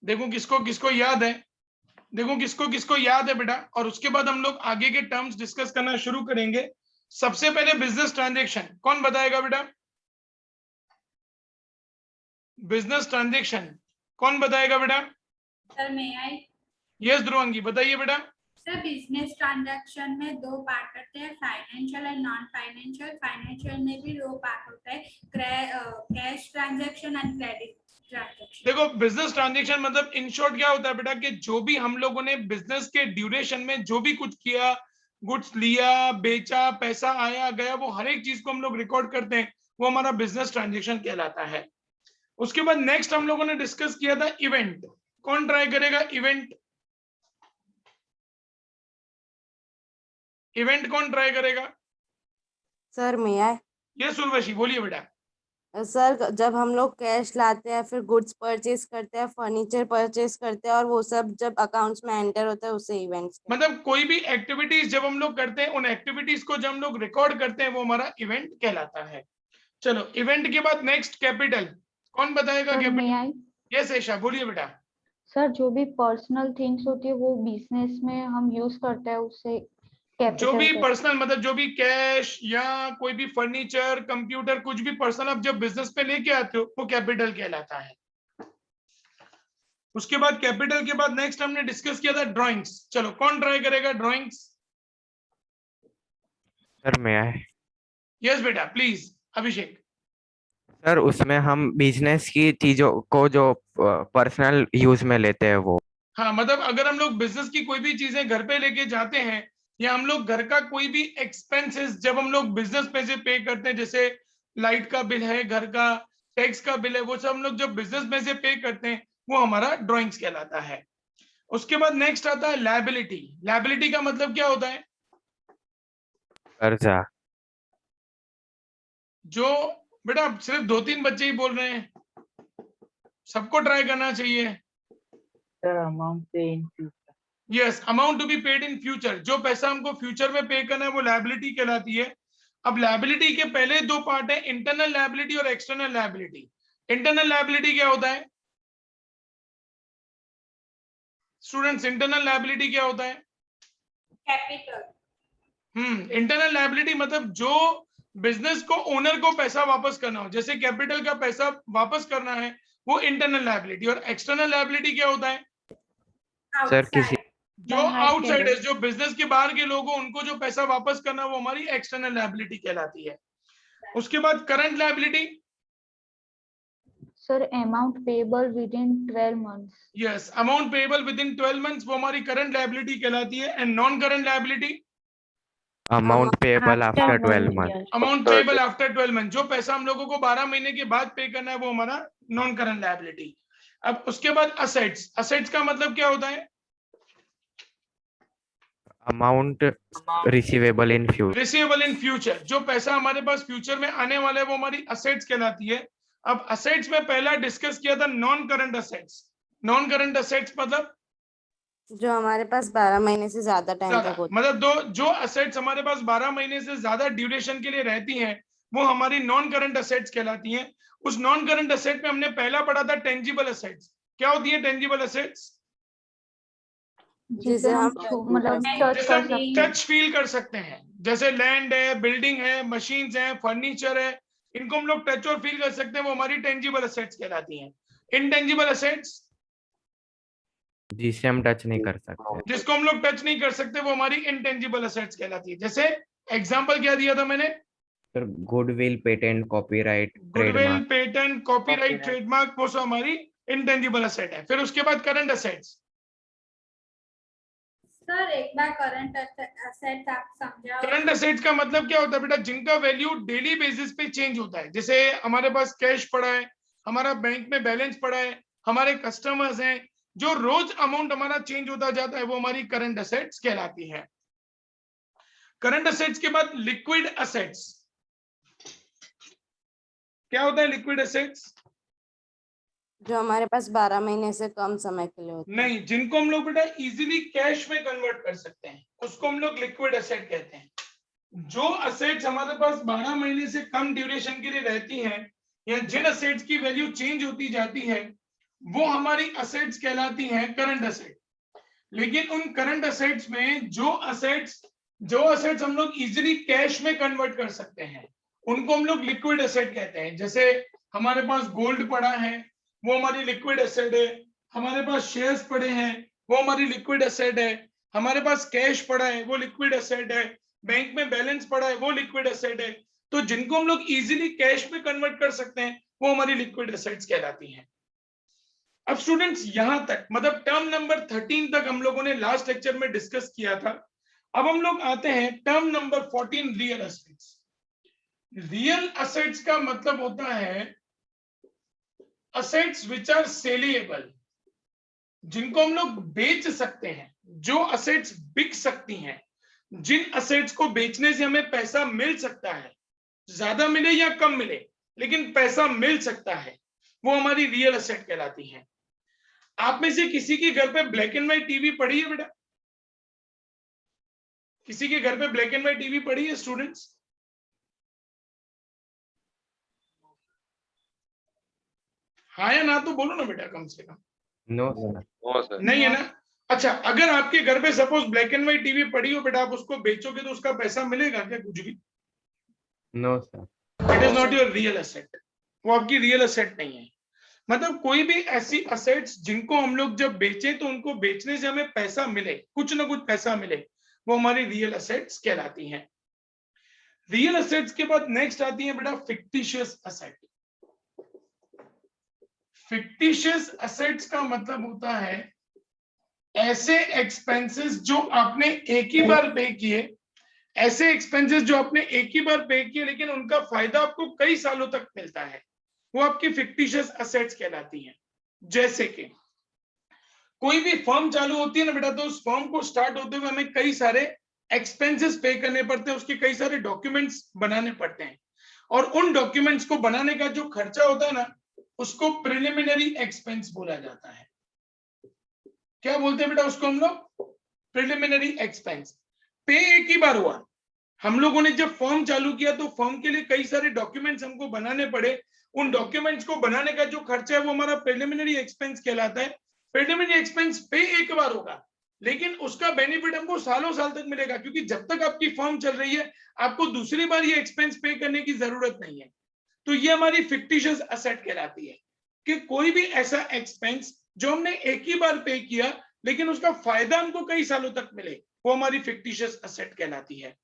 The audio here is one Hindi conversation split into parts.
देखो किसको किसको याद है, देखो किसको किसको याद है बेटा, और उसके बाद हम लोग आगे के टर्म्स डिस्कस करना शुरू करेंगे। सबसे पहले बिजनेस ट्रांजैक्शन कौन बताएगा बेटा? बिजनेस ट्रांजैक्शन कौन बताएगा बेटा? सर मैं आई। यस ध्रुवंगी बताइए बेटा। सर बिजनेस ट्रांजैक्शन में दो पार्ट होते हैं, financial and non financial. Financial में भी दो पार्ट होता है, cash transaction and credit transaction. देखो बिजनेस ट्रांजैक्शन मतलब इन शॉर्ट क्या होता है बेटा कि जो भी हम लोगों ने बिजनेस के ड्यूरेशन में जो भी कुछ किया, गुड्स लिया बेचा, पैसा आया गया, वो हर एक चीज को हम लोग रिकॉर्ड करते हैं, वो हमारा बिजनेस ट्रांजैक्शन कहलाता है। उसके बाद नेक्स्ट हम लोगों ने डिस्कस किया था इवेंट। कौन ट्राई करेगा इवेंट? इवेंट कौन ट्राई करेगा? सर मैं आए। ये सुरवशी बोलिए बेटा। सर जब हम लोग कैश लाते हैं, फिर गुड्स परचेज करते हैं, फर्नीचर परचेज करते हैं, और वो सब जब अकाउंट्स में एंटर होता है उसे इवेंट्स मतलब कोई भी एक्टिविटीज जब हम लोग करते हैं, उन एक्टिविटीज को जब हम लोग रिकॉर्ड करते हैं, वो हमारा इवेंट कहलाता है। चलो इवेंट के बाद नेक्स्ट कैपिटल कौन बताएगा? कैपिटल यस ऐशा बोलिए बेटा। सर जो भी पर्सनल थिंग्स होती है वो बिजनेस में हम यूज करते हैं, उससे जो भी कैपिटल। पर्सनल मतलब जो भी कैश या कोई भी फर्नीचर कंप्यूटर कुछ भी पर्सनल आप जब बिजनेस पे लेके आते हो, वो कैपिटल कहलाता है। उसके बाद कैपिटल के बाद नेक्स्ट हमने डिस्कस किया था ड्राइंग्स। चलो कौन ट्राई करेगा ड्राइंग्स? सर मैं आए। यस बेटा प्लीज अभिषेक। सर उसमें हम बिजनेस की चीजों को जो पर्सनल यूज में लेते हैं वो। हाँ मतलब अगर हम लोग बिजनेस की कोई भी चीजें घर पे लेके जाते हैं, या हम लोग घर का कोई भी एक्सपेंसेस जब हम लोग बिजनेस पे से पे करते हैं, जैसे लाइट का बिल है, घर का टैक्स का बिल है, वो सब हम लोग जब बिजनेस में से पे करते हैं, वो हमारा ड्राइंग्स कहलाता है। उसके बाद नेक्स्ट आता है लायबिलिटी। लायबिलिटी का मतलब क्या होता है? कर्जा। जो बेटा सिर्फ 2-3 बच्चे ही बोल रहे हैं, सबको ट्राई करना चाहिए। Amount pay in future. Yes amount to be paid in future, जो पैसा हमको फ्यूचर में पे करना है वो लायबिलिटी कहलाती है। अब लायबिलिटी के पहले दो पार्ट है, इंटरनल लायबिलिटी और एक्सटर्नल लायबिलिटी। इंटरनल लायबिलिटी क्या होता है स्टूडेंट्स? इंटरनल लायबिलिटी क्या होता है? कैपिटल। इंटरनल लायबिलिटी मतलब जो बिजनेस को ओनर को पैसा वापस करना हो, जैसे कैपिटल का पैसा वापस करना है, वो इंटरनल लायबिलिटी। और एक्सटर्नल लायबिलिटी क्या होता है? सर किसी जो आउटसाइडर्स, जो बिजनेस के बाहर के लोग हो, उनको जो पैसा वापस करना, वो हमारी एक्सटर्नल लायबिलिटी कहलाती है। उसके बाद current liability. Sir amount payable with in 12 months. Yes amount payable with in 12 months, वो हमारी करंट लायबिलिटी कहलाती है। And non current liability amount payable after 12 month. Amount payable after 12 month, जो पैसा हम लोगों को 12 महीने के बाद पे करना है, वो हमारा नॉन करंट लायबिलिटी। अब उसके बाद असेट्स। असेट्स का मतलब क्या होता है? Amount receivable in future. Receivable in future, जो पैसा हमारे पास फ्यूचर में आने वाला है, वो हमारी असेट्स कहलाती है। अब असेट्स में पहला डिस्कस किया था non current assets. Non current assets मतलब जो हमारे पास 12 महीने से ज्यादा टाइम ज्यादा, तक होती मतलब दो जो असेट्स हमारे पास 12 महीने से ज्यादा ड्यूरेशन के लिए रहती हैं, वो हमारी नॉन करंट असेट्स कहलाती हैं। उस नॉन करंट असेट में हमने पहला पढ़ा था टेंजिबल असेट्स। क्या होती है टेंजिबल असेट्स? जिसे हम मतलब टच कर सकते हैं, टच फील कर सकते हैं, जैसे लैंड है, बिल्डिंग है, मशीन्स है, फर्नीचर है, इनको हम लोग टच और फील कर सकते हैं, वो हमारी टेंजिबल असेट्स कहलाती हैं। इनटेंजिबल असेट्स जिसे हम टच नहीं कर सकते, जिसको हम लोग टच नहीं कर सकते, वो हमारी इनटेंजिबल असेट्स कहलाती है। जैसे एग्जांपल क्या दिया था मैंने? Sir goodwill, patent, copyright, goodwill, trademark. Patent, copyright, trademark, वो सब हमारी इनटेंजिबल असेट है। फिर उसके बाद करंट असेट्स। सर एक बार करंट असेट्स आप समझाओ। करंट असेट्स का मतलब क्या होता है बेटा? जिनका वैल्यू डेली बेसिस पे चेंज होता है। जैसे हमारे पास कैश पड़ा है, हमारा बैंक में बैलेंस पड़ा है, हमारे कस्टमर्स हैं, जो रोज अमाउंट हमारा चेंज होता जाता है, वो हमारी करंट असेट्स कहलाती है। करंट असेट्स के बाद लिक्विड असेट्स। क्या होता है लिक्विड असेट्स? जो हमारे पास 12 महीने से कम समय के लिए होती है। नहीं, जिनको हम लोग बेटा इजीली कैश में कन्वर्ट कर सकते हैं, उसको हम लोग लिक्विड असेट कहते हैं। जो असेट्स हमारे पास 12 महीने से कम ड्यूरेशन के लिए रहती हैं, या जिन असेट्स की वैल्यू चेंज होती जाती है, वो हमारी असेट्स कहलाती हैं करंट असेट। लेकिन उन करंट असेट्स में जो असेट्स हम लोग इजीली कैश में कन्वर्ट कर सकते हैं उनको हम लोग लिक्विड एसेट कहते हैं। जैसे हमारे पास गोल्ड पड़ा है वो हमारी लिक्विड एसेट है, हमारे पास शेयर्स पड़े हैं वो हमारी लिक्विड एसेट है, हमारे पास कैश पड़ा है वो लिक्विड एसेट है, बैंक में बैलेंस पड़ा है वो लिक्विड एसेट है। तो जिनको हम लोग इजीली कैश में कन्वर्ट कर सकते हैं वो हमारी लिक्विड एसेट्स कहलाती हैं। अब स्टूडेंट्स यहां तक मतलब टर्म नंबर 13 तक हम लोगों ने लास्ट लेक्चर में डिस्कस किया था। अब हम लोग आते हैं term number 14 real assets. Real assets का मतलब होता है असेट्स विच आर सेलिएबल, जिनको हम लोग बेच सकते हैं, जो असेट्स बिक सकती हैं, जिन असेट्स को बेचने से हमें पैसा मिल सकता है, ज्यादा मिले या कम मिले लेकिन पैसा मिल सकता है, वो हमारी रियल एसेट कहलाती हैं। आप में से किसी के घर पे ब्लैक एंड व्हाइट टीवी पड़ी है बेटा? किसी के घर पे ब्लैक एंड व्हाइट टीवी पड़ी है स्टूडेंट्स? हाँ या ना तो बोलो ना बेटा कम से कम। No sir. नहीं है ना? अच्छा, अगर आपके घर पे suppose black and white TV पड़ी हो बेटा, आप उसको बेचोगे तो उसका पैसा मिलेगा क्या कुछ भी? No sir. It is not your real asset, वो आपकी रियल एसेट नहीं है। मतलब कोई भी ऐसी असेट्स जिनको हम लोग जब बेचें तो उनको बेचने से हमें पैसा मिले, कुछ ना कुछ पैसा मिले, वो हमारी रियल एसेट्स कहलाती हैं। रियल एसेट्स के बाद नेक्स्ट आती है बेटा फिक्टिशियस एसेट। फिक्टिशियस एसेट्स का मतलब होता है ऐसे एक्सपेंसेस जो आपने एक ही बार पे किए, ऐसे एक्सपेंसेस जो आपने एक ही बार पे किए लेकिन उनका फायदा आपको कई सालों तक मिलता है, वो आपकी फिक्टिशियस एसेट्स कहलाती हैं। जैसे कि कोई भी फर्म चालू होती है ना बेटा, तो उस फर्म को स्टार्ट होते हुए हमें कई सारे एक्सपेंसेस पे करने पड़ते हैं, उसके कई सारे डॉक्यूमेंट्स बनाने पड़ते हैं, और उन डॉक्यूमेंट्स को बनाने का जो खर्चा होता है ना उसको प्रिलिमिनरी एक्सपेंस बोला जाता है। क्या बोलते हैं बेटा उसको हम लोग? Preliminary expense. पे एक ही बार हुआ, हम लोगों ने जब फर्म चालू किया तो फर्म के लिए कई सारे डॉक्यूमेंट्स हमको बनाने पड़े, उन डॉक्यूमेंट्स को बनाने का जो खर्चा है वो हमारा प्रिलिमिनरी एक्सपेंस कहलाता है। प्रिलिमिनरी एक्सपेंस पे एक बार होगा लेकिन उसका बेनिफिट हमको सालों साल तक मिलेगा, क्योंकि जब तक आपकी फर्म चल रही है आपको दूसरी बार ये एक्सपेंस पे करने की जरूरत नहीं है। तो ये हमारी फिक्टिशियस एसेट कहलाती है कि कोई भी ऐसा एक्सपेंस जो हमने एक ही बार पे किया लेकिन उसका फायदा हमको कई सालों तक मिले, वो हमारी फिक्टिशियस एसेट कहलाती है।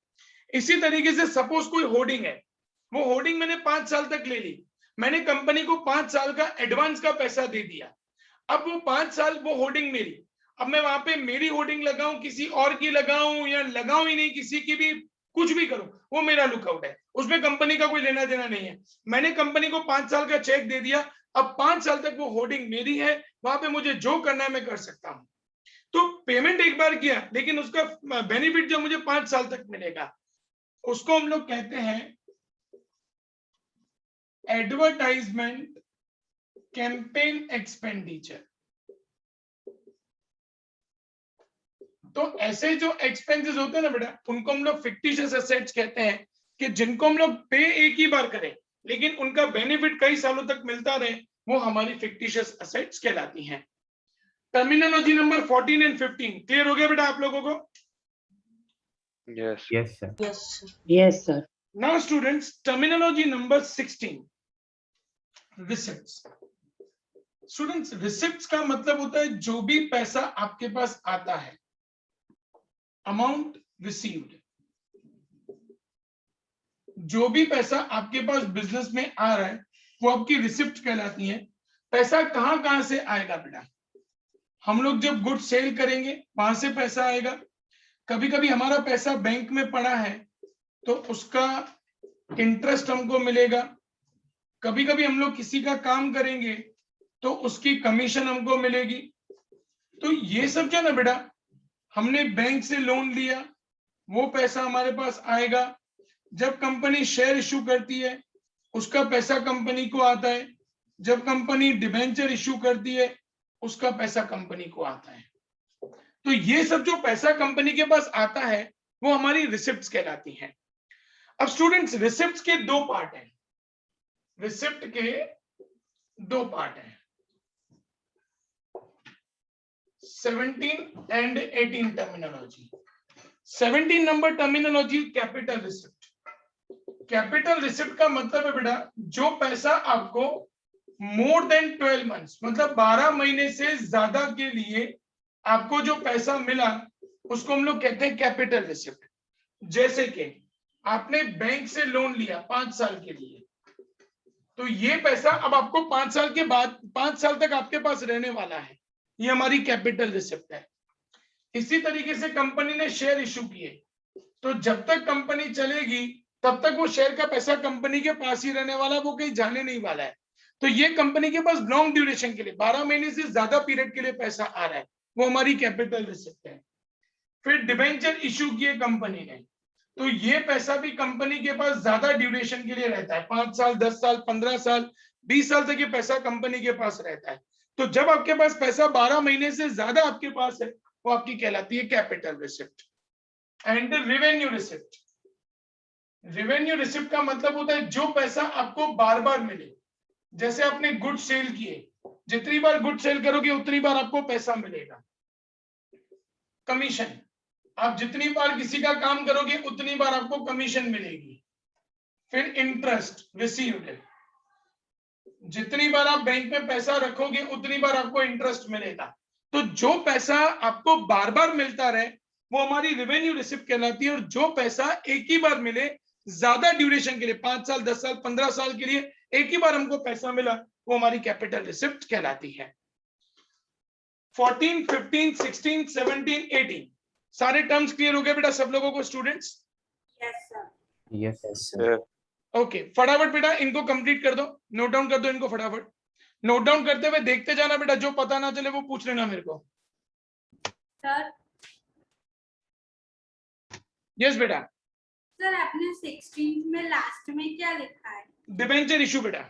इसी तरीके से सपोज कोई होर्डिंग है, वो होर्डिंग मैंने 5 साल तक ले ली, मैंने कंपनी को 5 साल का एडवांस का पैसा दे दिया, अब वो 5 साल वो होर्डिंग मेरी, अब मैं वहां पे मेरी होर्डिंग लगाऊं, किसी और की लगाऊं या लगाऊं ही नहीं, किसी की भी कुछ भी करूं, वो मेरा लुकआउट है, उसमें कंपनी का कोई लेना देना नहीं है। मैंने कंपनी को 5 साल का चेक दे दिया, अब 5 साल तक वो होर्डिंग मेरी है, वहां पे मुझे जो करना है मैं कर सकता हूं। तो पेमेंट एक बार किया लेकिन उसका बेनिफिट जो मुझे 5 साल तक मिलेगा उसको हम लोग कहते हैं एडवर्टाइजमेंट कैंपेन एक्सपेंडिचर। तो ऐसे जो एक्सपेंसेस होते हैं ना बेटा उनको हम लोग फिक्टिशियस एसेट्स कहते हैं कि जिनको हम लोग पे एक ही बार करें लेकिन उनका बेनिफिट कई सालों तक मिलता रहे, वो हमारी फिक्टिशियस एसेट्स कहलाती हैं। टर्मिनोलॉजी नंबर 14 एंड 15 क्लियर हो गया बेटा आप लोगों को? Yes sir. Yes, sir. Now students terminology number 16 receipts. Students receipts का मतलब होता है जो भी पैसा आपके पास आता है, अमाउंट रिसीव्ड, जो भी पैसा आपके पास बिजनेस में आ रहा है वो आपकी रिसिप्ट कहलाती है। पैसा कहां से आएगा बेटा? हम लोग जब गुड सेल करेंगे वहां से पैसा आएगा, कभी कभी हमारा पैसा बैंक में पड़ा है तो उसका इंटरेस्ट हमको मिलेगा, कभी कभी हम लोग किसी का काम करेंगे तो उसकी कमीशन हमको मिलेगी। तो ये सब क्या ना बेटा, हमने बैंक से लोन लिया वो पैसा हमारे पास आएगा, जब कंपनी शेयर इश्यू करती है उसका पैसा कंपनी को आता है, जब कंपनी डिबेंचर इश्यू करती है उसका पैसा कंपनी को आता है। तो ये सब जो पैसा कंपनी के पास आता है वो हमारी रिसिप्ट्स कहलाती हैं। अब स्टूडेंट्स रिसिप्ट्स के 2 पार्ट हैं, रिसिप्ट के 2 पार्ट हैं। 17 and 18 terminology. 17 number terminology capital receipt. Capital receipt का मतलब है बेटा जो पैसा आपको मोर देन 12 मंथ्स मतलब 12 महीने से ज्यादा के लिए आपको जो पैसा मिला उसको हम लोग कहते हैं कैपिटल रिसिप्ट. जैसे कि आपने बैंक से लोन लिया 5 साल के लिए, तो ये पैसा अब आपको 5 साल के बाद 5 साल तक आपके पास रहने वाला है, ये हमारी कैपिटल रिसिप्ट है. इसी तरीके से कंपनी ने शेयर इशू किए, तो जब तक कंपनी चलेगी तब तक वो शेयर का पैसा कंपनी के पास ही रहने वाला है, वो कहीं जाने नहीं वाला है. तो ये कंपनी के पास लॉन्ग ड्यूरेशन के लिए 12 महीने से ज्यादा पीरियड के लिए पैसा आ रहा है, वो हमारी कैपिटल रिसिप्ट है. फिर डिबेंचर इशू किए कंपनी ने, तो ये पैसा भी कंपनी के पास ज्यादा ड्यूरेशन के लिए रहता है, 5 साल 10 साल 15 साल 20 साल तक ये पैसा कंपनी के पास रहता है. तो जब आपके पास पैसा 12 महीने से ज्यादा आपके पास है, वो आपकी कहलाती है capital receipt. And revenue receipt. Revenue receipt का मतलब होता है जो पैसा आपको बार बार मिले. जैसे आपने गुड सेल किए, जितनी बार गुड सेल करोगे उतनी बार आपको पैसा मिलेगा. कमीशन, आप जितनी बार किसी का काम करोगे उतनी बार आपको कमीशन मिलेगी. फिर इंटरेस्ट रिसीव्ड, जितनी बार आप बैंक में पैसा रखोगे उतनी बार आपको इंटरेस्ट मिलेगा. तो जो पैसा आपको बार बार मिलता रहे वो हमारी रेवेन्यू रिसिप्ट कहलाती है. और जो पैसा एक ही बार मिले ज्यादा ड्यूरेशन के लिए 5 साल 10 साल 15 साल के लिए एक ही बार हमको पैसा मिला, वो हमारी कैपिटल रिसिप्ट कहलाती है. 14, 15, 16, 17, 18 सारे टर्म्स क्लियर हो गए बेटा सब लोगों को students? Yes sir. Yes sir. Okay, फटाफट बेटा इनको कंप्लीट कर दो, नोट डाउन कर दो इनको फटाफट. नोट डाउन करते हुए देखते जाना बेटा, जो पता ना चले वो पूछ लेना मेरे को. सर यस बेटा. सर आपने 16 में लास्ट में क्या लिखा है? डिबेंचर इशू बेटा.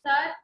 सर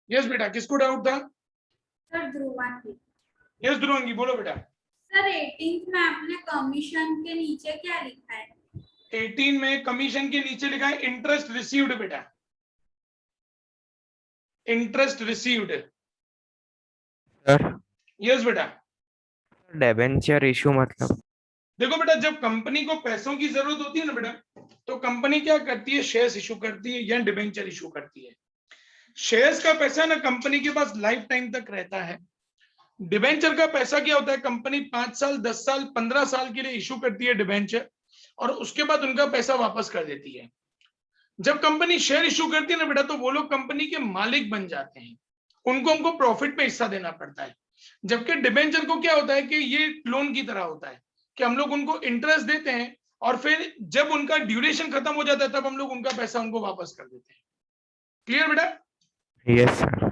यस बेटा, किसको डाउट था? सर ध्रुवांगी। यस ध्रुवांगी, बोलो बेटा। सर 18th में आपने कमीशन के नीचे क्या लिखा है? 18 में कमीशन के नीचे लिखा है इंटरेस्ट रिसीव्ड बेटा, इंटरेस्ट रिसीव्ड। सर यस बेटा। डिबेंचर इशू मतलब? देखो बेटा, जब कंपनी को पैसों की जरूरत होती है ना बेटा, तो कंपनी क्या करती है, शेयर्स इशू करती है या डिबेंचर इशू करती है। शेयर्स का पैसा ना कंपनी के पास लाइफ टाइम तक रहता है। डिबेंचर का पैसा क्या होता है, कंपनी 5 साल 10 साल 15 साल के लिए इशू करती है डिबेंचर, और उसके बाद उनका पैसा वापस कर देती है। जब कंपनी शेयर इशू करती है ना बेटा, तो वो लोग कंपनी के मालिक बन जाते हैं, उनको हमको प्रॉफिट पे हिस्सा देना पड़ता है। जबकि डिबेंचर को क्या होता है कि ये लोन की तरह होता है कि हम लोग उनको इंटरेस्ट देते हैं, और फिर जब उनका ड्यूरेशन खत्म हो जाता है तब हम लोग उनका पैसा उनको वापस कर देते हैं। क्लियर बेटा? Yes sir.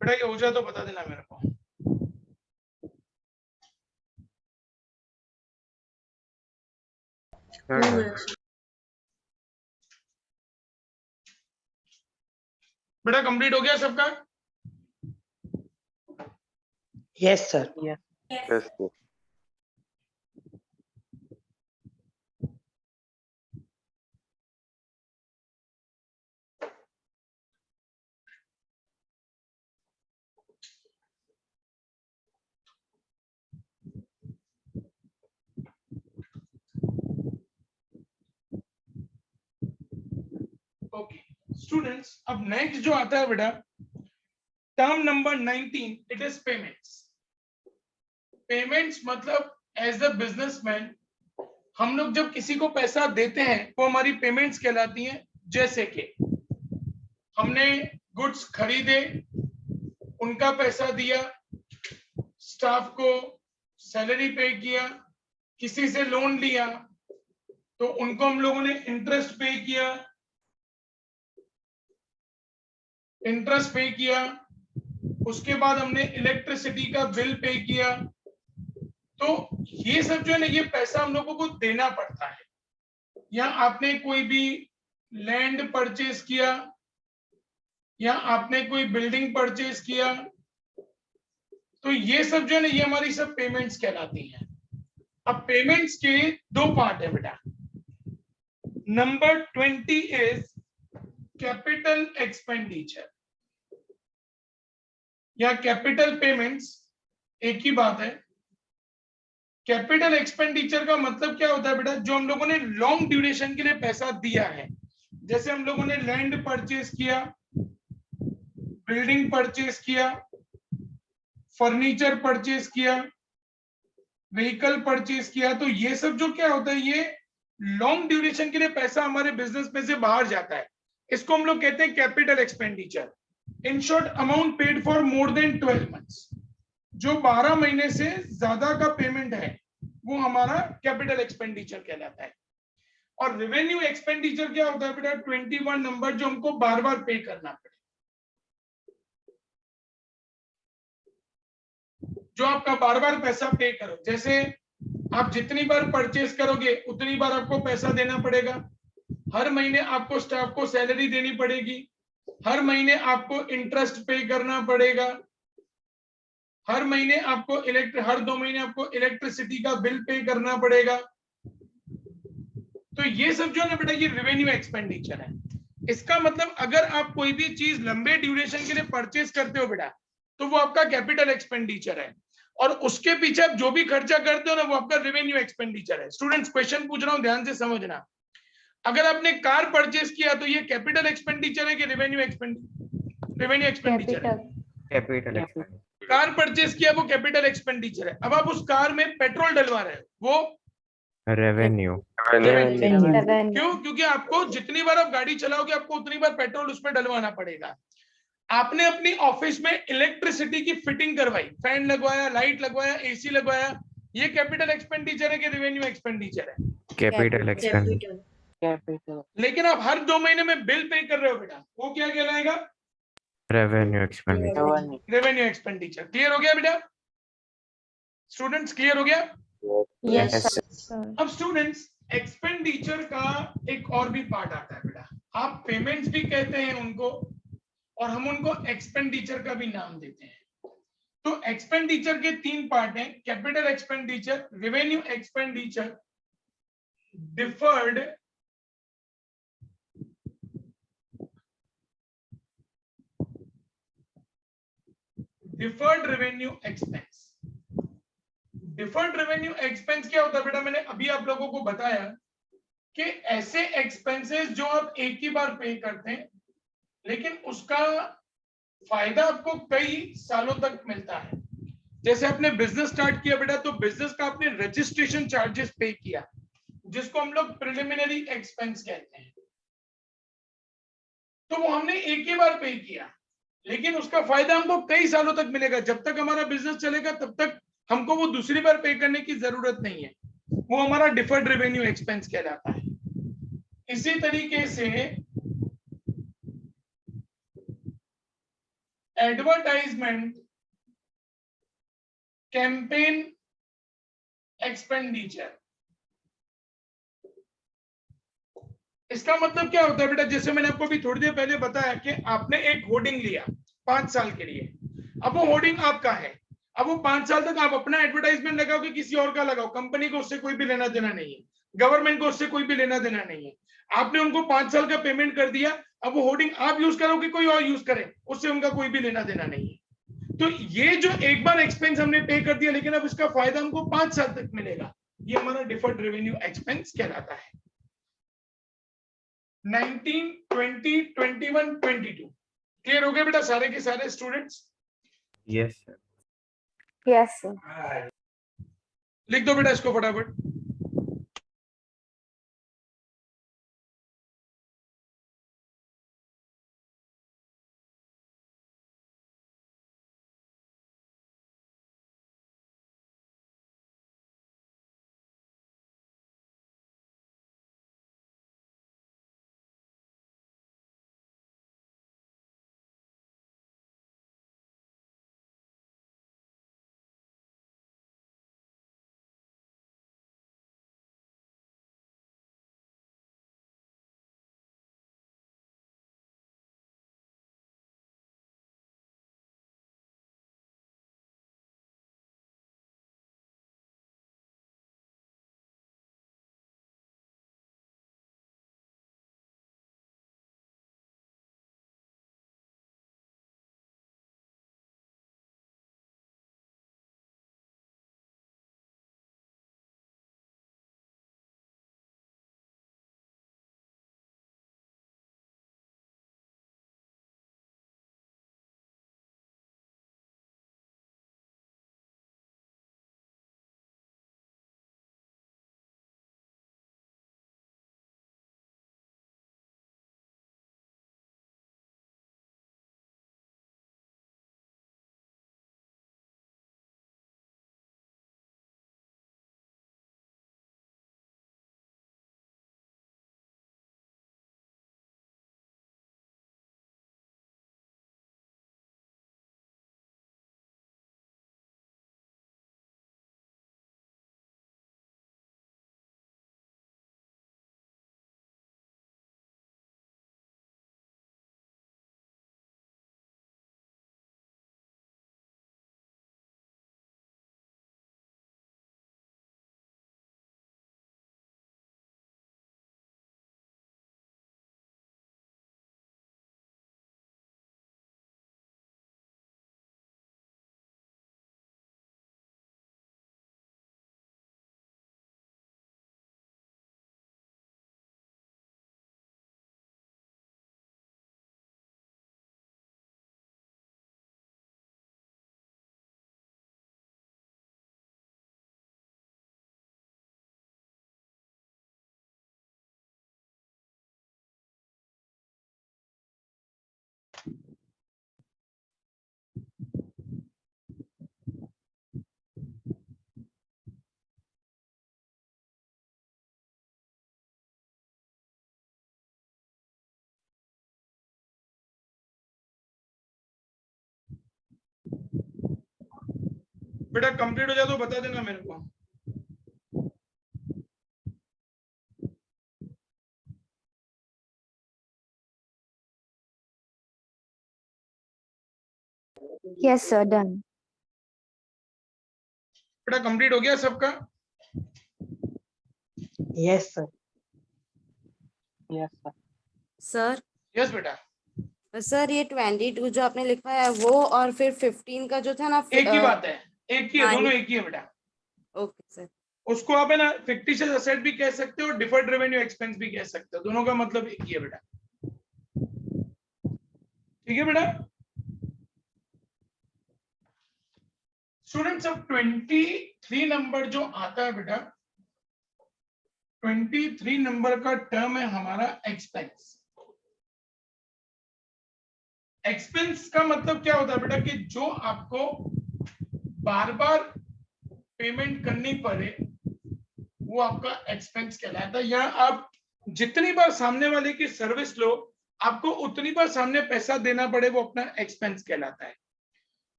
बेटा ये हो जाए तो बता देना मेरे को। बेटा कंप्लीट हो गया सबका? Yes, sir. Yes. Yes. Okay students, अब नेक्स्ट जो आता है बेटा, term number 19, it is payments. Payments मतलब एज अ बिजनेसमैन हम लोग जब किसी को पैसा देते हैं वो हमारी पेमेंट्स कहलाती हैं। जैसे कि हमने गुड्स खरीदे, उनका पैसा दिया, स्टाफ को सैलरी पे किया, किसी से लोन लिया तो उनको हम लोगों ने इंटरेस्ट पे किया, उसके बाद हमने इलेक्ट्रिसिटी का बिल पे किया। तो ये सब जो है ना, ये पैसा हम लोगों को देना पड़ता है। या आपने कोई भी लैंड परचेज किया या आपने कोई बिल्डिंग परचेज किया, तो ये सब जो है ना, ये हमारी सब पेमेंट्स कहलाती हैं। अब पेमेंट्स के दो पार्ट है बेटा। नंबर 20 इज कैपिटल एक्सपेंडिचर या कैपिटल पेमेंट्स, एक ही बात है। कैपिटल एक्सपेंडिचर का मतलब क्या होता है बेटा, जो हम लोगों ने लॉन्ग ड्यूरेशन के लिए पैसा दिया है। जैसे हम लोगों ने लैंड परचेज किया, बिल्डिंग परचेज किया, फर्नीचर परचेज किया, व्हीकल परचेज किया, तो ये सब जो क्या होता है, ये लॉन्ग ड्यूरेशन के लिए पैसा हमारे बिजनेस में से बाहर जाता है, इसको हम लोग कहते हैं capital expenditure. In short, amount paid for more than 12 months, जो 12 महीने से ज्यादा का पेमेंट है वो हमारा कैपिटल एक्सपेंडिचर कहलाता है। और रेवेन्यू एक्सपेंडिचर क्या होता है बेटा, 21 नंबर, जो हमको बार बार पे करना पड़े, जो आपका बार बार पैसा पे करो। जैसे आप जितनी बार परचेज करोगे उतनी बार आपको पैसा देना पड़ेगा, हर महीने आपको स्टाफ को सैलरी देनी पड़ेगी, हर महीने आपको इंटरेस्ट पे करना पड़ेगा, हर महीने आपको हर 2 महीने आपको इलेक्ट्रिसिटी का बिल पे करना पड़ेगा। तो ये सब जो है ना बेटा, ये रेवेन्यू एक्सपेंडिचर है। इसका मतलब अगर आप कोई भी चीज लंबे ड्यूरेशन के लिए परचेज करते हो बेटा, तो वो आपका कैपिटल एक्सपेंडिचर है, और उसके पीछे आप जो भी खर्चा करते हो ना, वो आपका रेवेन्यू एक्सपेंडिचर है। स्टूडेंट्स, क्वेश्चन पूछ रहा हूं, ध्यान से समझना। अगर आपने कार परचेज किया तो ये कैपिटल एक्सपेंडिचर है कि रेवेन्यू एक्सपेंडिचर है? Capital expenditure. कार परचेज किया वो कैपिटल एक्सपेंडिचर है। अब आप उस कार में पेट्रोल डलवा रहे हो, वो रेवेन्यू। क्यों? क्योंकि आपको जितनी बार आप गाड़ी चलाओगे आपको उतनी बार पेट्रोल उसमें डलवाना पड़ेगा। आपने अपनी ऑफिस में इलेक्ट्रिसिटी की फिटिंग करवाई, फैन लगवाया, लाइट लगवाया, एसी लगवाया, ये कैपिटल एक्सपेंडिचर है कि रेवेन्यू एक्सपेंडिचर है? Capital expenditure. Capital. लेकिन आप हर 2 महीने में बिल पे कर रहे हो बेटा, वो क्या कहलाएगा? Revenue expenditure. Revenue. Revenue expenditure. Clear हो गया बेटा? स्टूडेंट्स, क्लियर हो गया? Yes, sir. अब स्टूडेंट्स, एक्सपेंडिचर का एक और भी पार्ट आता है बेटा, आप पेमेंट्स भी कहते हैं उनको, और हम उनको एक्सपेंडिचर का भी नाम देते हैं। तो एक्सपेंडिचर के 3 पार्ट हैं, capital expenditure, revenue expenditure, deferred revenue expense. Deferred revenue expense क्या होता है बेटा, मैंने अभी आप लोगों को बताया कि ऐसे एक्सपेंसेस जो आप एक ही बार पे करते हैं, लेकिन उसका फायदा आपको कई सालों तक मिलता है। जैसे आपने बिजनेस स्टार्ट किया बेटा, तो बिजनेस का आपने रजिस्ट्रेशन चार्जेस पे किया, जिसको हम लोग प्रिलिमिनरी एक्सपेंस कहते हैं, तो वो हमने एक ही बार पे किया, लेकिन उसका फायदा हमको कई सालों तक मिलेगा। जब तक हमारा बिजनेस चलेगा तब तक हमको वो दूसरी बार पे करने की जरूरत नहीं है, वो हमारा डिफर्ड रेवेन्यू एक्सपेंस कहलाता है। इसी तरीके से एडवर्टाइजमेंट कैंपेन एक्सपेंडिचर, इसका मतलब क्या होता है बेटा, जैसे मैंने आपको भी थोड़ी देर पहले बताया कि आपने एक होर्डिंग लिया 5 साल के लिए, अब वो होर्डिंग आपका है, अब वो 5 साल तक आप अपना एडवर्टाइजमेंट लगाओ कि किसी और का लगाओ, कंपनी को उससे कोई भी लेना देना नहीं है, गवर्नमेंट को उससे कोई भी लेना देना नहीं है। आपने उनको 5 साल का पेमेंट कर दिया, अब वो होर्डिंग आप यूज करो कि कोई और यूज करे, उससे उनका कोई भी लेना देना नहीं है। तो ये जो एक बार एक्सपेंस हमने पे कर दिया, लेकिन अब इसका फायदा हमको 5 साल तक मिलेगा, ये हमारा डिफर्ड रेवेन्यू एक्सपेंस कहलाता है। 19, 20, 21, 22 क्लियर हो गए बेटा सारे के सारे students? Yes sir. Yes sir. लिख दो बेटा इसको फटाफट। बेटा कंप्लीट हो जाए तो बता देना मेरे को। Yes, sir. Done. बेटा कंप्लीट हो गया सबका? Yes, sir. Yes, sir. Sir yes बेटा, सर ये 22 जो आपने लिखा है वो, और फिर 15 का जो था ना, एक ही बात है, एक ही है, हाँ, दोनों एक ही है बेटा। Okay sir. उसको आप है ना फिक्टिशियस एसेट भी कह सकते हो, डिफर्ड रेवेन्यू एक्सपेंस भी कह सकते हो, दोनों का मतलब एक ही है बेटा। ठीक है बेटा। स्टूडेंट्स अब 23 नंबर जो आता है बेटा, 23 नंबर का टर्म है हमारा एक्सपेंस। एक्सपेंस का मतलब क्या होता है बेटा कि जो आपको बार बार पेमेंट करनी पड़े वो आपका एक्सपेंस कहलाता है। या आप जितनी बार सामने वाले की सर्विस लो आपको उतनी बार सामने पैसा देना पड़े वो अपना एक्सपेंस कहलाता है।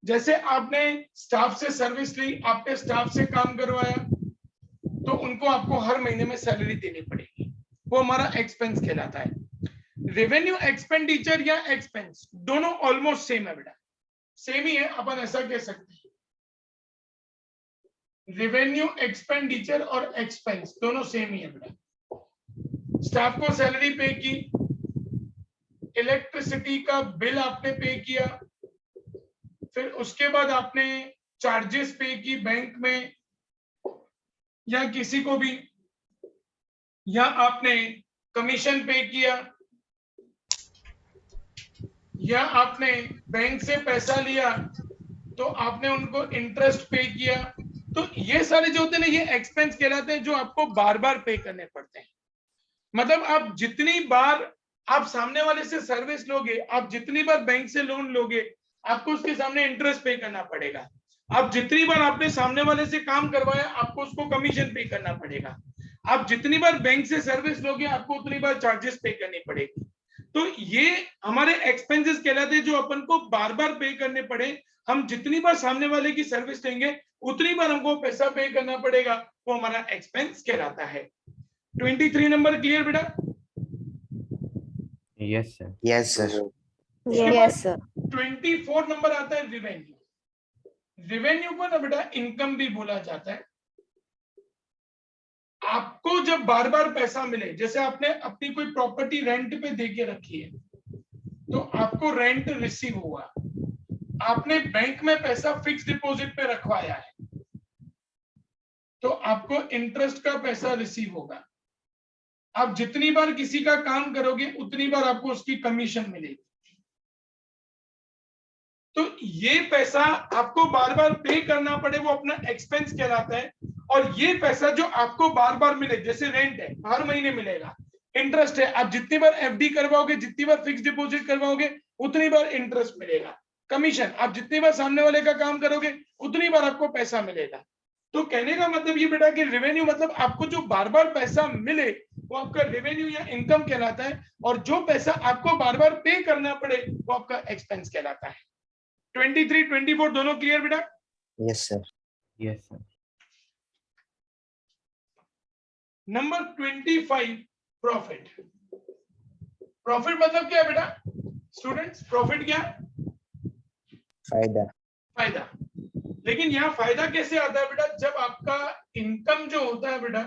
जैसे आपने स्टाफ से सर्विस ली, आपने स्टाफ से काम करवाया तो उनको आपको हर महीने में सैलरी देनी पड़ेगी, वो हमारा एक्सपेंस कहलाता है। रेवेन्यू एक्सपेंडिचर या एक्सपेंस दोनों ऑलमोस्ट सेम है बेटा, सेम ही है, अपन ऐसा कह सकते हैं। रेवेन्यू एक्सपेंडिचर और एक्सपेंस दोनों सेम ही है बेटा। स्टाफ को सैलरी पे की, इलेक्ट्रिसिटी का बिल आपने पे किया, फिर उसके बाद आपने चार्जेस पे की बैंक में या किसी को भी, या आपने कमीशन पे किया, या आपने बैंक से पैसा लिया तो आपने उनको इंटरेस्ट पे किया। तो ये सारे जो होते हैं ना ये एक्सपेंस कहलाते हैं, जो आपको बार बार पे करने पड़ते हैं। मतलब आप जितनी बार आप सामने वाले से सर्विस लोगे, आप जितनी बार बैंक से लोन लोगे आपको उसके सामने इंटरेस्ट पे करना पड़ेगा। आप जितनी बार आपने सामने वाले से काम करवाया आपको उसको कमीशन पे करना पड़ेगा। आप जितनी बार बैंक से सर्विस लोगे आपको उतनी बार चार्जेस पे करनी पड़ेगी। तो ये हमारे एक्सपेंसेस कहलाते हैं जो अपन को बार बार पे करने पड़े। हम जितनी बार सामने वाले की सर्विस लेंगे उतनी बार हमको पैसा पे करना पड़ेगा, वो हमारा एक्सपेंस कहलाता है। 23 नंबर क्लियर बेटा? Yes sir. Yes, sir. Yes, sir. 24 number आता है रिवेन्यू। रिवेन्यू को ना बेटा इनकम भी बोला जाता है। आपको जब बार बार पैसा मिले, जैसे आपने अपनी कोई प्रॉपर्टी रेंट पे दे के रखी है तो आपको रेंट रिसीव हुआ, आपने बैंक में पैसा फिक्स डिपॉजिट पे रखवाया है तो आपको इंटरेस्ट का पैसा रिसीव होगा। आप जितनी बार किसी का काम करोगे उतनी बार आपको उसकी कमीशन मिलेगी। तो ये पैसा आपको बार बार पे करना पड़े वो अपना एक्सपेंस कहलाता है। और ये पैसा जो आपको बार बार मिले, जैसे रेंट है हर महीने मिलेगा, इंटरेस्ट है आप जितनी बार एफडी करवाओगे, जितनी बार फिक्स डिपॉजिट करवाओगे उतनी बार इंटरेस्ट मिलेगा, कमीशन आप जितनी बार सामने वाले का काम करोगे उतनी बार आपको पैसा मिलेगा। तो कहने का मतलब ये बेटा कि रेवेन्यू मतलब आपको जो बार बार पैसा मिले वो आपका रेवेन्यू या इनकम कहलाता है, और जो पैसा आपको बार बार पे करना पड़े वो आपका एक्सपेंस कहलाता है। 23, 24 दोनों क्लियर बेटा? Yes, sir. Yes sir. Number 25 profit. Profit मतलब क्या है बेटा स्टूडेंट्स? प्रॉफिट क्या है? फायदा. फायदा। लेकिन यहाँ फायदा कैसे आता है बेटा? जब आपका इनकम जो होता है बेटा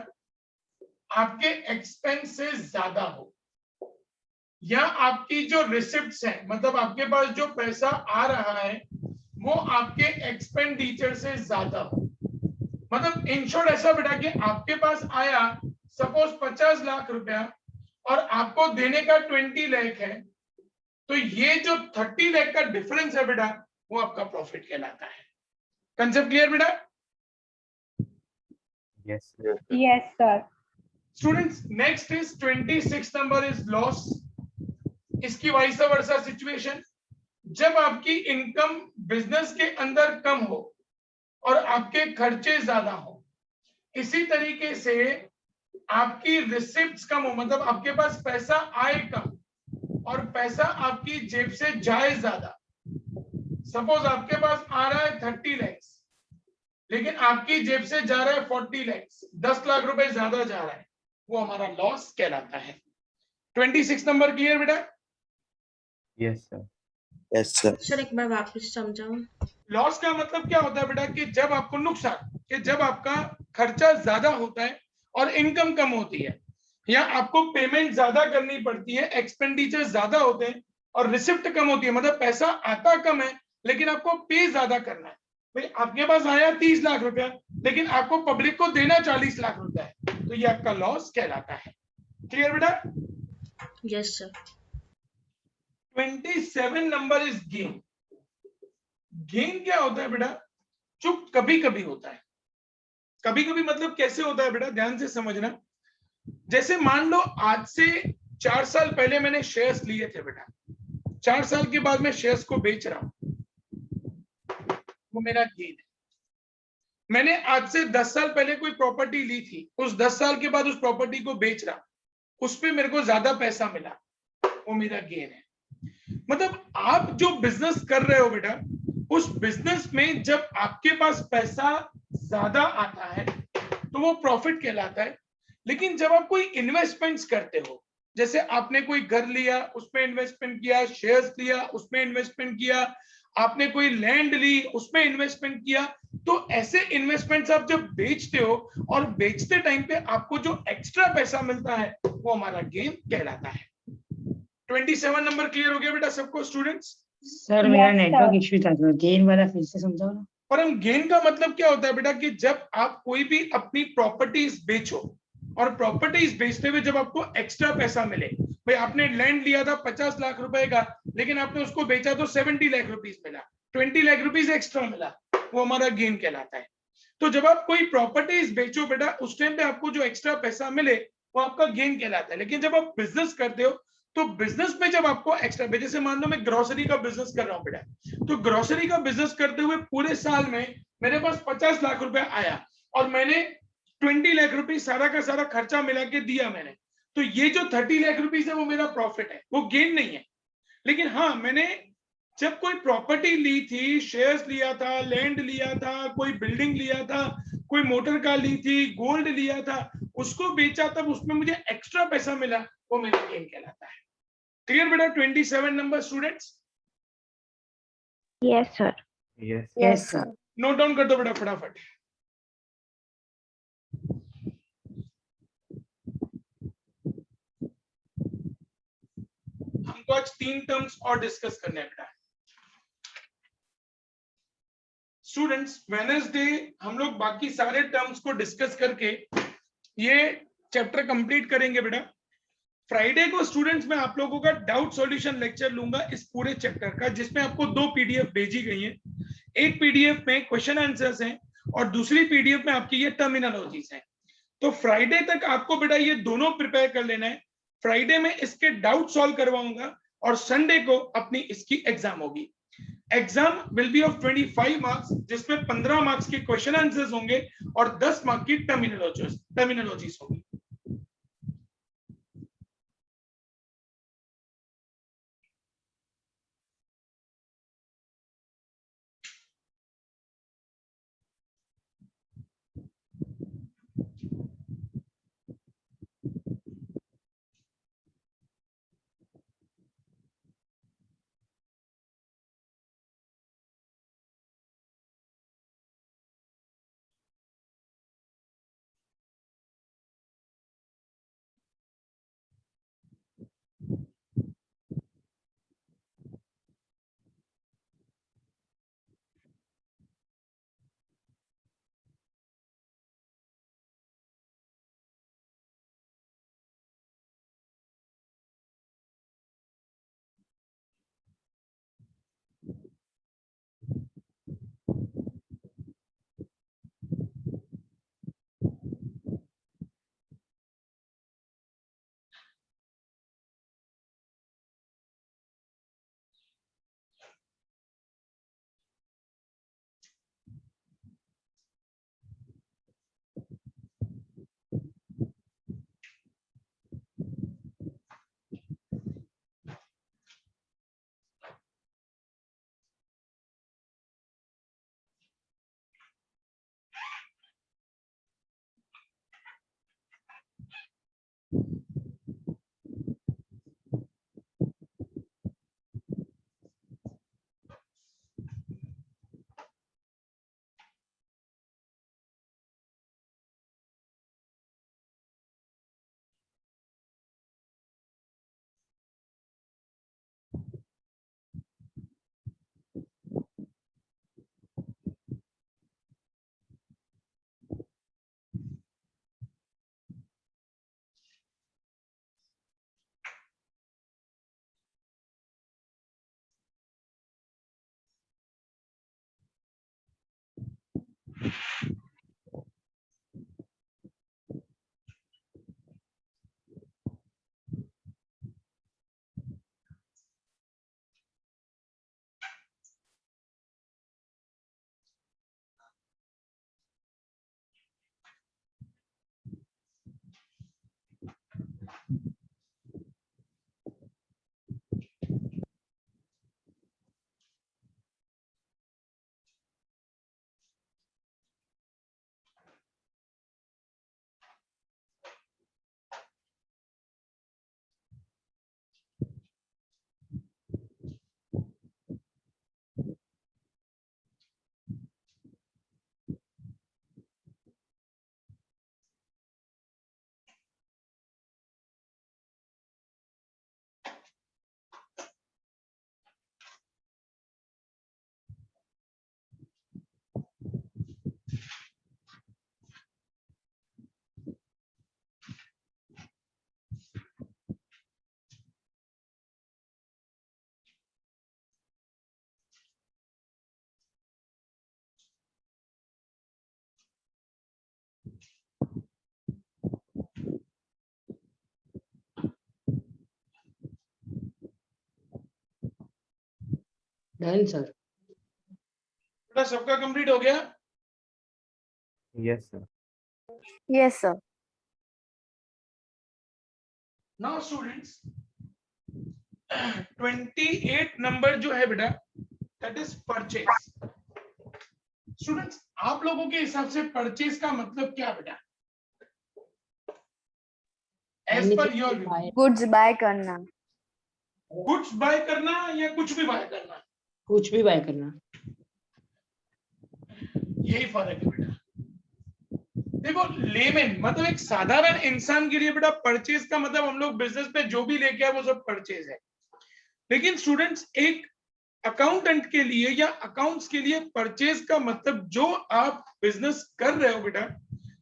आपके एक्सपेंस से ज्यादा हो, या आपकी जो रिसिप्ट्स है मतलब आपके पास जो पैसा आ रहा है वो आपके एक्सपेंडिचर से ज्यादा हो। मतलब इन शॉर्ट ऐसा बेटा कि आपके पास आया सपोज 50 लाख रुपया और आपको देने का 20 लाख है, तो ये जो 30 लाख का डिफरेंस है बेटा वो आपका प्रॉफिट कहलाता है। कंसेप्ट क्लियर बेटा? Yes Yes, sir. Students next is 26 number is loss. इसकी वाइस वर्सा सिचुएशन, जब आपकी इनकम बिजनेस के अंदर कम हो और आपके खर्चे ज्यादा हो, इसी तरीके से आपकी रिसिप्ट्स कम हो, मतलब आपके पास पैसा आए कम और पैसा आपकी जेब से जाए ज्यादा। सपोज आपके पास आ रहा है 30 लाख लेकिन आपकी जेब से जा रहा है 40 लाख, 10 लाख रुपए ज्यादा जा रहा है, वो हमारा लॉस कहलाता है। 26 नंबर क्लियर बेटा? Yes sir. Yes, sir. Sir एक बार वापस समझाओ। लॉस का मतलब क्या होता है बेटा कि जब आपको नुकसान, कि जब आपका खर्चा ज्यादा होता है और इनकम कम होती है, या आपको पेमेंट ज्यादा करनी पड़ती है, एक्सपेंडिचर ज्यादा होते हैं और रिसिप्ट कम होती है, मतलब पैसा आता कम है लेकिन आपको पे ज्यादा करना है। भाई आपके पास आया 30 लाख रुपया लेकिन आपको पब्लिक को देना 40 लाख रुपया है, तो ये आपका लॉस कहलाता है। क्लियर बेटा? Yes sir. 27 number is gain. Gain क्या होता है बेटा? जो कभी कभी होता है। कभी कभी मतलब कैसे होता है बेटा, ध्यान से समझना। जैसे मान लो आज से 4 साल पहले मैंने शेयर्स लिए थे बेटा, 4 साल के बाद मैं शेयर्स को बेच रहा हूं, वो मेरा गेन है। मैंने आज से 10 साल पहले कोई प्रॉपर्टी ली थी, उस 10 साल के बाद उस प्रॉपर्टी को बेच रहा, उस पे मेरे को ज्यादा पैसा मिला, वो मेरा गेन है। मतलब आप जो बिजनेस कर रहे हो बेटा, उस बिजनेस में जब आपके पास पैसा ज्यादा आता है तो वो प्रॉफिट कहलाता है। लेकिन जब आप कोई इन्वेस्टमेंट्स करते हो, जैसे आपने कोई घर लिया उसमें इन्वेस्टमेंट किया, शेयर्स लिया उसमें इन्वेस्टमेंट किया, आपने कोई लैंड ली उसमें इन्वेस्टमेंट किया, तो ऐसे इन्वेस्टमेंट्स आप जब बेचते हो और बेचते टाइम पे आपको जो एक्स्ट्रा पैसा मिलता है वो हमारा गेन कहलाता है। 27 नंबर क्लियर हो गया बेटा सबको स्टूडेंट्स? सर मेरा नेटवर्क इश्यू था, तो गेन वाला फिर से समझाओ ना। और हम गेन का मतलब क्या होता है बेटा कि जब आप कोई भी अपनी प्रॉपर्टीज बेचो और प्रॉपर्टीज बेचते हुए जब आपको एक्स्ट्रा पैसा मिले, भाई आपने लैंड लिया था 50 लाख रुपए का लेकिन आपने उसको बेचा तो 70 लाख रुपीस मिला, 20 लाख रुपीस एक्स्ट्रा मिला, वो हमारा गेन कहलाता है। तो जब आप कोई प्रॉपर्टीज बेचो बेटा, उस टाइम पे आपको जो एक्स्ट्रा पैसा मिले वो आपका गेन कहलाता है। लेकिन जब आप बिजनेस करते हो तो बिजनेस में जब आपको एक्स्ट्रा, जैसे मान लो मैं ग्रोसरी का बिजनेस कर रहा हूँ बेटा, तो ग्रोसरी का बिजनेस करते हुए पूरे साल में मेरे पास 50 लाख रुपया आया और मैंने 20 लाख रुपीस सारा का सारा खर्चा मिला के दिया मैंने, तो ये जो 30 लाख रुपीस है वो मेरा प्रॉफिट है, वो गेन नहीं है। लेकिन हाँ, मैंने जब कोई प्रॉपर्टी ली थी, शेयर्स लिया था, लैंड लिया था, कोई बिल्डिंग लिया था, कोई मोटर कार ली थी, गोल्ड लिया था, उसको बेचा तब उसमें मुझे एक्स्ट्रा पैसा मिला, वो मेरा गेन कहलाता है। क्लियर बेटा 27 number students? Yes, sir. Yes. Yes sir. Note down कर दो बेटा फटाफट। हमको आज 3 टर्म्स और डिस्कस करने हैं बेटा। स्टूडेंट्स वेडनेसडे हम लोग बाकी सारे टर्म्स को डिस्कस करके ये चैप्टर कंप्लीट करेंगे बेटा। फ्राइडे को स्टूडेंट्स मैं आप लोगों का डाउट सॉल्यूशन लेक्चर लूंगा इस पूरे चैप्टर का, जिसमें आपको 2 पीडीएफ भेजी गई है। एक पीडीएफ में क्वेश्चन आंसर्स हैं और दूसरी पीडीएफ में आपकी ये टर्मिनोलॉजीज हैं। तो फ्राइडे तक आपको बेटा ये दोनों प्रिपेयर कर लेना है। फ्राइडे में इसके डाउट सॉल्व करवाऊंगा और संडे को अपनी इसकी एग्जाम होगी। Exam will be of 25 marks, जिसमें 15 मार्क्स के क्वेश्चन आंसर्स होंगे और 10 मार्क्स की टर्मिनोलॉजीज होगी। Done sir. बेटा सबका कंप्लीट हो गया? Yes sir. Yes, sir. Now students 28 number जो है बेटा दैट इज परचेज। स्टूडेंट्स आप लोगों के हिसाब से परचेज का मतलब क्या बेटा? As per your Goods buy करना. गुड्स बाय करना या कुछ भी बाय करना? कुछ भी बाय करना। यही फर्क है बेटा। देखो लेमन मतलब एक साधारण इंसान के लिए बेटा परचेज का मतलब हम लोग बिजनेस पे जो भी लेके आए वो सब परचेज है। लेकिन स्टूडेंट्स एक अकाउंटेंट के लिए या अकाउंट्स के लिए परचेज का मतलब जो आप बिजनेस कर रहे हो बेटा,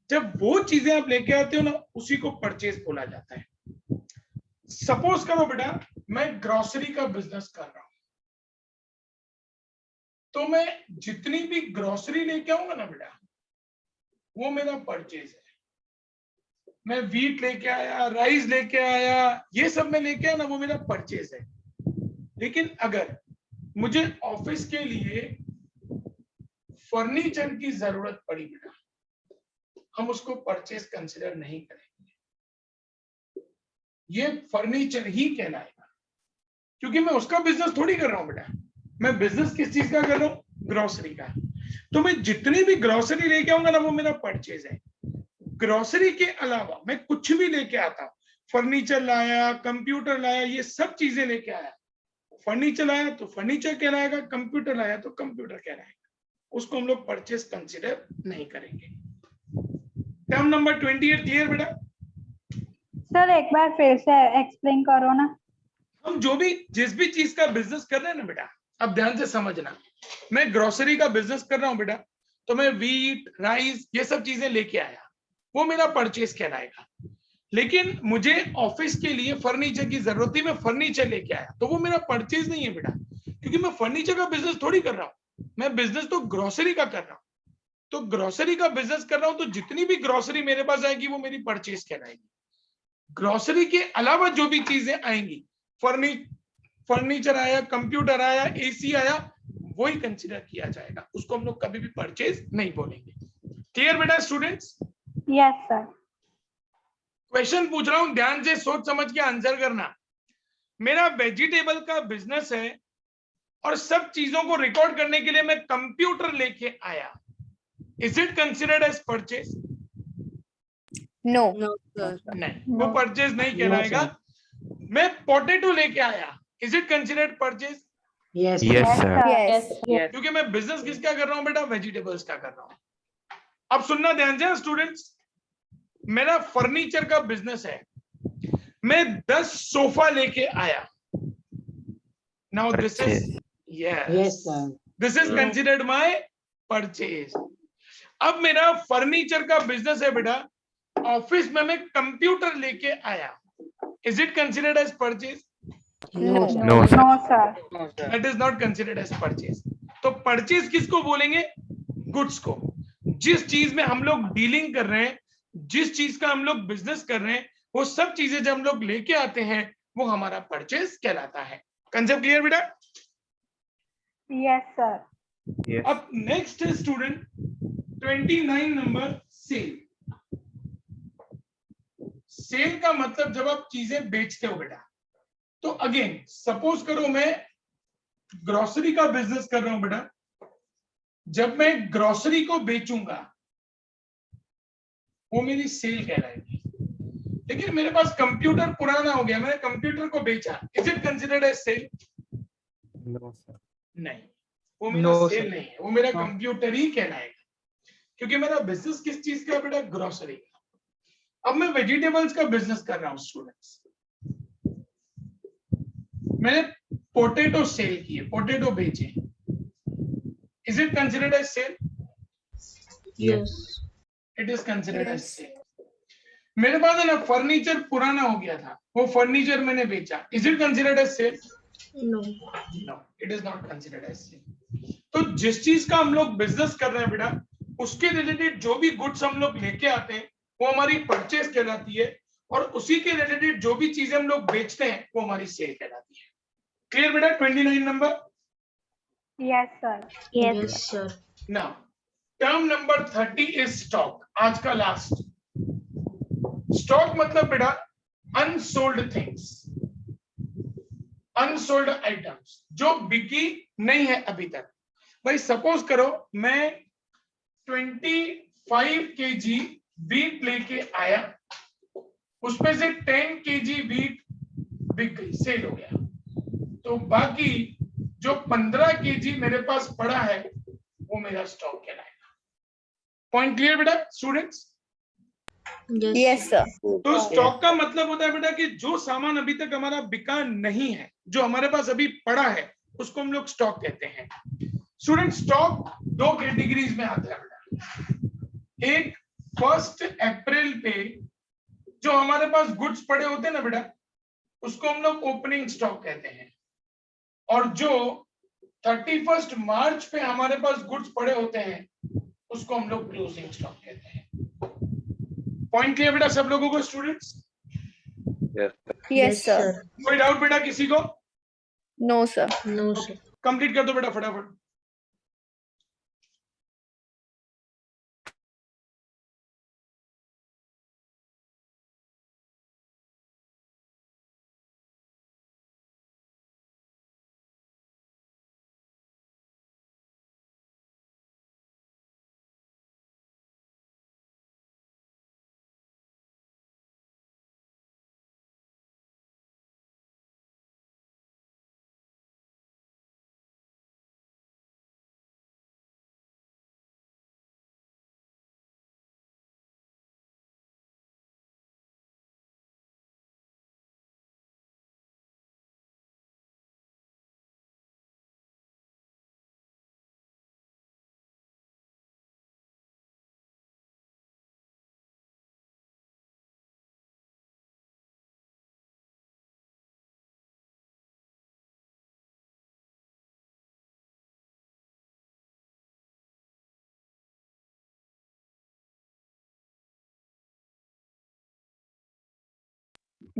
जब वो चीजें आप लेके आते हो ना उसी को परचेज बोला जाता है। सपोज करो बेटा मैं ग्रोसरी का बिजनेस कर रहा हूं, तो मैं जितनी भी ग्रोसरी लेके आऊंगा ना बेटा वो मेरा परचेज है। मैं व्हीट लेके आया, राइस लेके आया, ये सब मैं लेके आया ना वो मेरा परचेज है। लेकिन अगर मुझे ऑफिस के लिए फर्नीचर की जरूरत पड़ी बेटा, हम उसको परचेज कंसिडर नहीं करेंगे, ये फर्नीचर ही कहलाएगा, क्योंकि मैं उसका बिजनेस थोड़ी कर रहा हूं बेटा। मैं बिजनेस किस चीज का कर रहा हूं? ग्रोसरी का। तो मैं जितनी भी ग्रोसरी लेके आऊंगा ना वो मेरा परचेज है। ग्रोसरी के अलावा मैं कुछ भी लेके आता हूं, फर्नीचर लाया, कंप्यूटर लाया, ये सब चीजें लेके आया, फर्नीचर लाया तो फर्नीचर कहलाएगा, कंप्यूटर लाया तो कंप्यूटर कहलाएगा, उसको हम लोग परचेज कंसिडर नहीं करेंगे। टर्म नंबर 28 क्लियर बेटा? सर एक बार फिर से एक्सप्लेन करो ना। हम जो भी जिस भी चीज का बिजनेस कर रहे हैं ना बेटा, अब ध्यान से समझना। मैं ग्रोसरी का बिजनेस कर रहा हूं बेटा, तो मैं व्हीट, राइस, ये सब चीजें लेके आया, वो मेरा परचेज कहलाएगा। लेकिन मुझे ऑफिस के लिए फर्नीचर की जरूरत थी, मैं फर्नीचर लेके आया, तो वो मेरा परचेज नहीं है बेटा, क्योंकि मैं फर्नीचर का बिजनेस थोड़ी कर रहा हूं, मैं बिजनेस तो ग्रोसरी का कर रहा हूं। तो ग्रोसरी का बिजनेस कर रहा हूं तो जितनी भी ग्रोसरी मेरे पास आएगी वो मेरी परचेज कहलाएगी। ग्रोसरी के अलावा जो भी चीजें आएंगी, फर्नीचर आया, कंप्यूटर आया, एसी आया, वही कंसिडर किया जाएगा, उसको हम लोग कभी भी परचेज नहीं बोलेंगे। क्लियर बेटा स्टूडेंट्स? Yes sir. क्वेश्चन पूछ रहा हूं, ध्यान से सोच समझ के आंसर करना। मेरा वेजिटेबल का बिजनेस है और सब चीजों को रिकॉर्ड करने के लिए मैं कंप्यूटर लेके आया, is it considered as purchase? No. No, sir. नहीं, वो परचेज नहीं कहलाएगा। मैं पोटैटो लेके आया, is it considered purchase? Yes yes sir. Yes. क्योंकि मैं बिजनेस किसका कर रहा हूं बेटा? वेजिटेबल्स का कर रहा हूं। अब सुनना ध्यान से स्टूडेंट्स, मेरा फर्नीचर का बिजनेस है, मैं 10 सोफा लेके आया, now this is yes sir. This is considered my purchase. अब मेरा फर्नीचर का बिजनेस है बेटा, ऑफिस में मैं कंप्यूटर लेके आया, is it considered as purchase? No. No sir. No sir. That is not considered as purchase. तो परचेज किसको बोलेंगे? गुड्स को। जिस चीज में हम लोग डीलिंग कर रहे हैं, जिस चीज का हम लोग बिजनेस कर रहे हैं, वो सब चीजें जब हम लोग लेके आते हैं वो हमारा परचेज कहलाता है। कंसेप्ट क्लियर बेटा? Yes sir. यस अब नेक्स्ट है स्टूडेंट 29 नंबर, सेल। सेल का मतलब जब आप चीजें बेचते हो बेटा, तो अगेन सपोज करो मैं ग्रोसरी का बिजनेस कर रहा हूं बेटा, जब मैं ग्रोसरी को बेचूंगा वो मेरी सेल कहलाएगी। लेकिन मेरे पास कंप्यूटर पुराना हो गया, मैंने कंप्यूटर को बेचा, is it considered as sale? No sir. नहीं, वो मेरा No, सेल sir. नहीं है, वो मेरा No. कंप्यूटर ही कहलाएगा, क्योंकि मेरा बिजनेस किस चीज का है बेटा? ग्रोसरी का। अब मैं वेजिटेबल्स का बिजनेस कर रहा हूं स्टूडेंट्स, मैंने पोटैटो सेल किए, पोटैटो बेचे, is it considered as sale? Yes. It is considered as Yes. Sale. मेरे पास है ना फर्नीचर पुराना हो गया था, वो फर्नीचर मैंने बेचा, is it considered as sale? No. No, it is not considered as sale. तो जिस चीज का हम लोग बिजनेस कर रहे हैं बेटा, उसके रिलेटेड जो भी गुड्स हम लोग लेके आते हैं वो हमारी परचेज कहलाती है, और उसी के रिलेटेड जो भी चीजें हम लोग बेचते हैं वो हमारी सेल कहलाती है। क्लियर बेटा? 29 number. Yes, sir. Yes, sir. Now, term number 30 is stock. आज का लास्ट. स्टॉक मतलब बेटा अनसोल्ड थिंग्स, अनसोल्ड आइटम्स जो बिकी नहीं है अभी तक. भाई सपोज करो मैं 25 kg वीट लेके आया, उसमें से 10 kg वीट बिक गई, सेल हो गया, तो बाकी जो 15 kg मेरे पास पड़ा है वो मेरा स्टॉक कहलाएगा. पॉइंट क्लियर बेटा स्टूडेंट्स? Yes, sir. तो स्टॉक का मतलब होता है बेटा कि जो सामान अभी तक हमारा बिका नहीं है, जो हमारे पास अभी पड़ा है, उसको हम लोग स्टॉक कहते हैं. स्टूडेंट स्टॉक दो कैटेगरीज में आता है बेटा. एक 1 अप्रैल पे जो हमारे पास गुड्स पड़े होते हैं ना बेटा, उसको हम लोग ओपनिंग स्टॉक कहते हैं. और जो 31 मार्च पे हमारे पास गुड्स पड़े होते हैं उसको हम लोग क्लोजिंग स्टॉक कहते हैं. पॉइंट क्लियर बेटा सब लोगों को स्टूडेंट्स? Yes, sir. कोई डाउट बेटा किसी को? No, sir. No, sir. Complete कर दो बेटा फटाफट.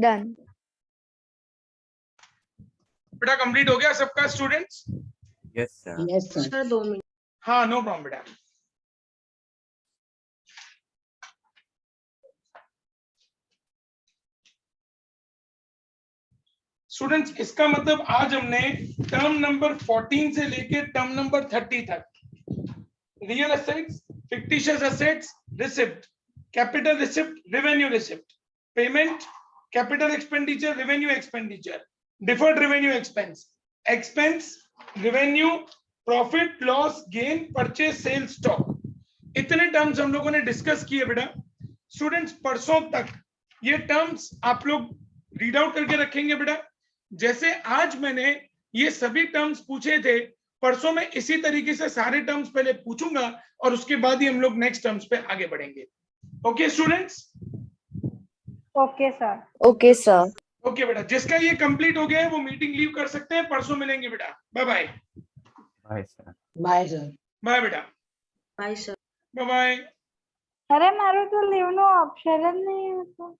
Done. बेटा कंप्लीट हो गया सबका students? Yes sir. Yes, sir. Sir, 2 minutes. हाँ नो प्रॉब्लम बेटा. स्टूडेंट्स इसका मतलब आज हमने टर्म नंबर 14 से लेके टर्म नंबर 30 तक real assets, fictitious assets, receipt, capital receipt, revenue receipt, payment, capital expenditure, revenue expenditure, deferred revenue expense, expense, revenue, profit loss gain, purchase sale stock, इतने टर्म्स हम लोगों ने डिस्कस किए बेटा. स्टूडेंट्स परसों तक ये टर्म्स आप लोग रीड आउट करके रखेंगे बेटा. जैसे आज मैंने ये सभी टर्म्स पूछे थे, परसों में इसी तरीके से सारे टर्म्स पहले पूछूंगा और उसके बाद ही हम लोग नेक्स्ट टर्म्स पे आगे बढ़ेंगे. Okay students? Okay, sir. Okay, sir. Okay बेटा, जिसका ये कंप्लीट हो गया है वो मीटिंग लीव कर सकते हैं. परसों मिलेंगे बेटा. Bye bye. Bye sir. Bye, sir. Bye बेटा. Bye, sir. Bye bye. અરે મારું તો લીવ નો ઓપ્શન જ નહીં હતો.